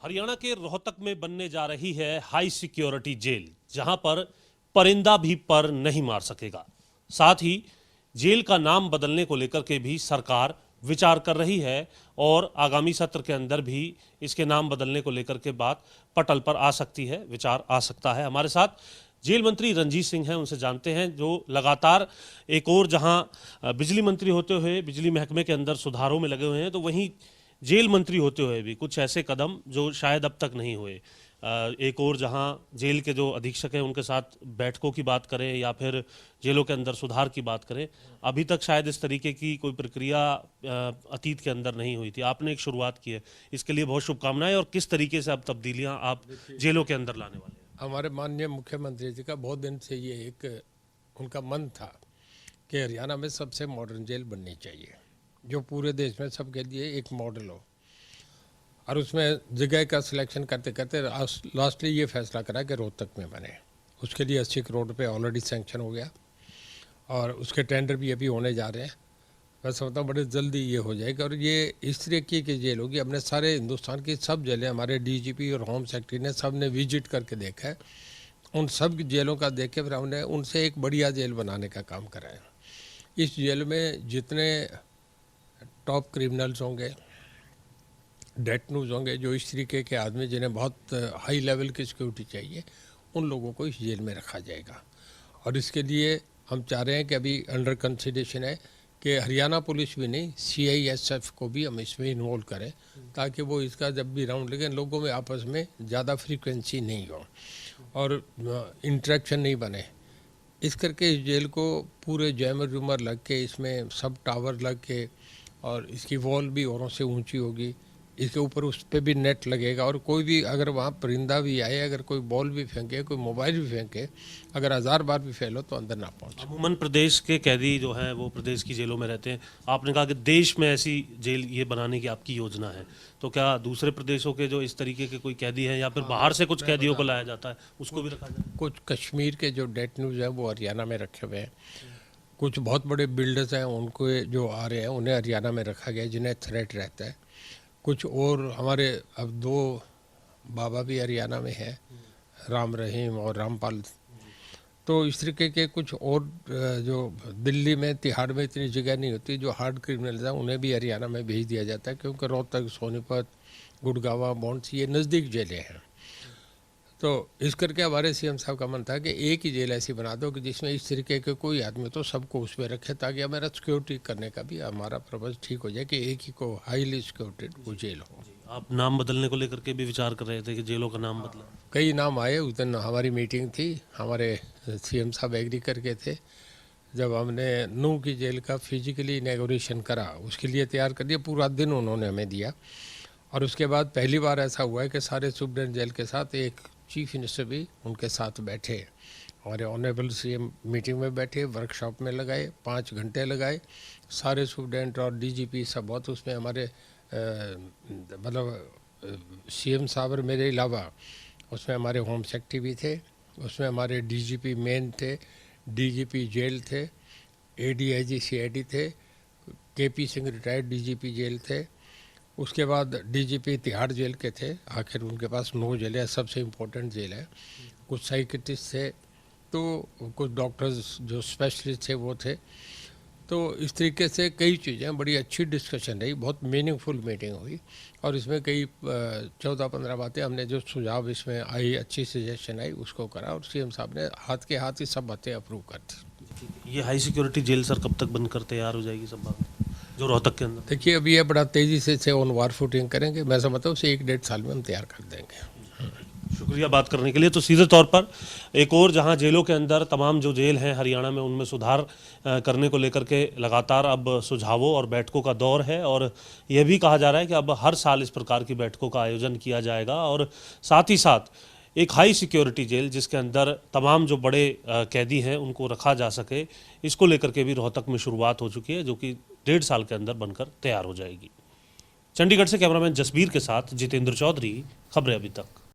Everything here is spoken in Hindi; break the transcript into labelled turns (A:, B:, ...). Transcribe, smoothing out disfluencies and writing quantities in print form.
A: हरियाणा के रोहतक में बनने जा रही है हाई सिक्योरिटी जेल, जहां पर परिंदा भी पर नहीं मार सकेगा। साथ ही जेल का नाम बदलने को लेकर के भी सरकार विचार कर रही है और आगामी सत्र के अंदर भी इसके नाम बदलने को लेकर के बात पटल पर आ सकती है, विचार आ सकता है। हमारे साथ जेल मंत्री रणजीत सिंह हैं, उनसे जानते हैं, जो लगातार एक और जहां बिजली मंत्री होते हुए बिजली महकमे के अंदर सुधारों में लगे हुए हैं, तो वहीं जेल मंत्री होते हुए भी कुछ ऐसे कदम जो शायद अब तक नहीं हुए। एक और जहां जेल के जो अधीक्षक हैं उनके साथ बैठकों की बात करें या फिर जेलों के अंदर सुधार की बात करें, अभी तक शायद इस तरीके की कोई प्रक्रिया अतीत के अंदर नहीं हुई थी। आपने एक शुरुआत की है, इसके लिए बहुत शुभकामनाएं। और किस तरीके से अब तब्दीलियां आप जेलों के अंदर लाने वाले हैं?
B: हमारे माननीय मुख्यमंत्री जी का बहुत दिन से ये एक उनका मन था कि हरियाणा में सबसे मॉडर्न जेल बननी चाहिए, जो पूरे देश में सबके लिए एक मॉडल हो। और उसमें जगह का सिलेक्शन करते करते लास्टली ये फैसला करा कि रोहतक में बने। उसके लिए 80 करोड़ रुपये ऑलरेडी सैंक्शन हो गया और उसके टेंडर भी अभी होने जा रहे हैं। मैं समझता हूँ बड़े जल्दी ये हो जाएगा और ये इस तरीके की जेल होगी। हमने सारे हिंदुस्तान की सब जेलें, हमारे डीजीपी और होम सेक्रेटरी ने सब ने विजिट करके देखा है। उन सब जेलों का देख के फिर हमने उनसे एक बढ़िया जेल बनाने का काम करा है। इस जेल में जितने टॉप क्रिमिनल्स होंगे, डेटनूज होंगे, जो इस तरीके के आदमी जिन्हें बहुत हाई लेवल की सिक्योरिटी चाहिए, उन लोगों को इस जेल में रखा जाएगा। और इसके लिए हम चाह रहे हैं कि अभी अंडर कंसिडरेशन है कि हरियाणा पुलिस भी नहीं, CISF को भी हम इसमें इन्वॉल्व करें, ताकि वो इसका जब भी राउंड लगे लोगों में आपस में ज़्यादा फ्रीक्वेंसी नहीं हो और इंटरेक्शन नहीं बने। इस करके इस जेल को पूरे जैमर जूमर लग के, इसमें सब टावर लग के, और इसकी वॉल भी औरों से ऊंची होगी। इसके ऊपर उस पर भी नेट लगेगा और कोई भी अगर वहाँ परिंदा भी आए, अगर कोई बॉल भी फेंके, कोई मोबाइल भी फेंके, अगर 1000 बार भी फैलो तो अंदर ना पहुँचे।
A: अमूमन प्रदेश के कैदी जो हैं वो प्रदेश की जेलों में रहते हैं। आपने कहा कि देश में ऐसी जेल ये बनाने की आपकी योजना है, तो क्या दूसरे प्रदेशों के जो इस तरीके के कोई कैदी हैं या फिर बाहर से कुछ कैदियों को लाया जाता है, उसको भी रखा जाए?
B: कुछ कश्मीर के जो डेटनूज हैं वो हरियाणा में रखे हुए हैं। कुछ बहुत बड़े बिल्डर्स हैं, उनको जो आ रहे हैं उन्हें हरियाणा में रखा गया, जिन्हें थ्रेट रहता है। कुछ और हमारे अब 2 बाबा भी हरियाणा में हैं, राम रहीम और रामपाल। तो इस तरीके के कुछ और जो दिल्ली में, तिहाड़ में इतनी जगह नहीं होती, जो हार्ड क्रिमिनल्स हैं उन्हें भी हरियाणा में भेज दिया जाता है, क्योंकि रोहतक, सोनीपत, गुड़गांव, बॉन्ड्स ये नज़दीक जेलें हैं। तो इस करके हमारे CM साहब का मन था कि एक ही जेल ऐसी बना दो कि जिसमें इस तरीके के कोई आदमी तो सबको उसमें रखे, ताकि हमारा सिक्योरिटी करने का भी हमारा पर्पज़ ठीक हो जाए कि एक ही को हाईली सिक्योरिटेड वो जेल हो।
A: आप नाम बदलने को लेकर के भी विचार कर रहे थे कि जेलों का नाम बदला?
B: कई नाम आए। उस दिन हमारी मीटिंग थी, हमारे CM साहब एग्री करके थे। जब हमने नूह की जेल का फिजिकली इनॉग्रेशन करा, उसके लिए तैयार कर दिया, पूरा दिन उन्होंने हमें दिया। और उसके बाद पहली बार ऐसा हुआ है कि सारे सुप्रीडेंट जेल के साथ एक चीफ मिनिस्टर भी उनके साथ बैठे, हमारे ऑनरेबल CM मीटिंग में बैठे, वर्कशॉप में लगाए, 5 घंटे लगाए। सारे सुप्रीडेंट और DGP सब बहुत उसमें हमारे मतलब CM साहब और मेरे अलावा उसमें हमारे होम सेक्रेटरी भी थे, उसमें हमारे DGP मेन थे, DGP जेल थे, ADIG CID थे, KP Singh retired DGP jail थे। उसके बाद DGP तिहाड़ जेल के थे। आखिर उनके पास 9 जेल है, सबसे इम्पोर्टेंट जेल है। कुछ साइकिट्रिस्ट थे, तो कुछ डॉक्टर्स जो स्पेशलिस्ट थे वो थे। तो इस तरीके से कई चीज़ें, बड़ी अच्छी डिस्कशन रही, बहुत मीनिंगफुल मीटिंग हुई। और इसमें कई 14-15 बातें हमने, जो सुझाव इसमें आई, अच्छी सजेशन आई, उसको करा और CM साहब ने हाथ के हाथ ही सब बातें अप्रूव कर दी।
A: ये हाई सिक्योरिटी जेल सर कब तक बनकर तैयार हो जाएगी सब बात, जो रोहतक के अंदर?
B: देखिए अभी ये बड़ा तेज़ी से ऑन वार फुटिंग करेंगे। मैं समझता हूँ उसे 1-1.5 साल में हम तैयार कर देंगे।
A: शुक्रिया बात करने के लिए। तो सीधे तौर पर एक और जहां जेलों के अंदर तमाम जो जेल हैं हरियाणा में, उनमें सुधार करने को लेकर के लगातार अब सुझावों और बैठकों का दौर है। और यह भी कहा जा रहा है कि अब हर साल इस प्रकार की बैठकों का आयोजन किया जाएगा। और साथ ही साथ एक हाई सिक्योरिटी जेल जिसके अंदर तमाम जो बड़े कैदी हैं उनको रखा जा सके, इसको लेकर के भी रोहतक में शुरुआत हो चुकी है, जो कि 1.5 साल के अंदर बनकर तैयार हो जाएगी। चंडीगढ़ से कैमरामैन जसबीर के साथ जितेंद्र चौधरी, खबरें अभी तक।